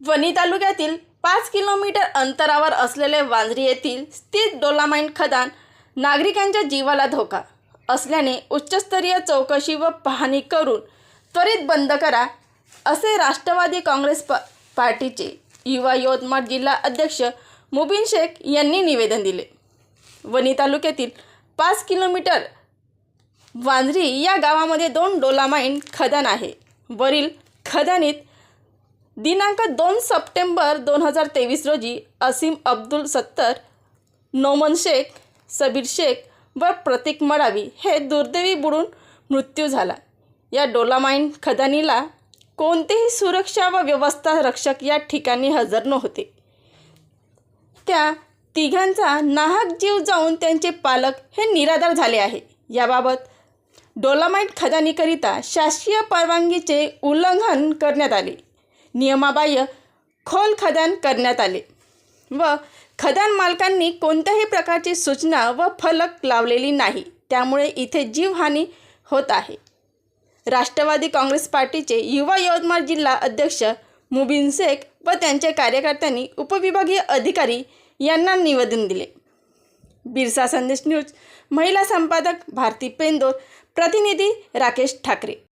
वणी तालुक्यातील 5 किलोमीटर अंतरावर असलेले वांजरी येथील स्थित डोलामाईट खदान नागरिकांच्या जीवाला धोका असल्याने उच्चस्तरीय चौकशी व पाहणी करून त्वरित बंद करा, असे राष्ट्रवादी काँग्रेस पार्टीचे युवा यवतमाळ जिल्हा अध्यक्ष मुबीन शेख यांनी निवेदन दिले। वणी तालुक्यातील 5 किलोमीटर वांजरी या गावामध्ये 2 डोलामाईट खदान आहे। वरील खदानीत दिनांक 2 सप्टेंबर 2023 रोजी असीम अब्दुल सत्तर, नोमन शेख, सबीर शेख व प्रतीक मडावी हे दुर्दैवी बुडून मृत्यू झाला। या डोलामाईट खदानीला कोणतेही सुरक्षा व व्यवस्था रक्षक या ठिकाणी हजर नव्हते। त्या तिघांचा नाहक जीव जाऊन त्यांचे पालक हे निराधार झाले आहे। याबाबत डोलामाईट खदानीकरिता शासकीय परवानगीचे उल्लंघन करण्यात आले, नियमाबाह्य खोल खदान करण्यात आले व खदान मालकांनी कोणत्याही प्रकारची सूचना व फलक लावलेली नाही, त्यामुळे इथे जीवहानी होत आहे। राष्ट्रवादी काँग्रेस पार्टीचे युवा यवतमाळ जिल्हा अध्यक्ष मुबीन शेख व त्यांच्या कार्यकर्त्यांनी उपविभागीय अधिकारी यांना निवेदन दिले। बिरसा संदेश न्यूज, महिला संपादक भारती पेंदोर, प्रतिनिधी राकेश ठाकरे।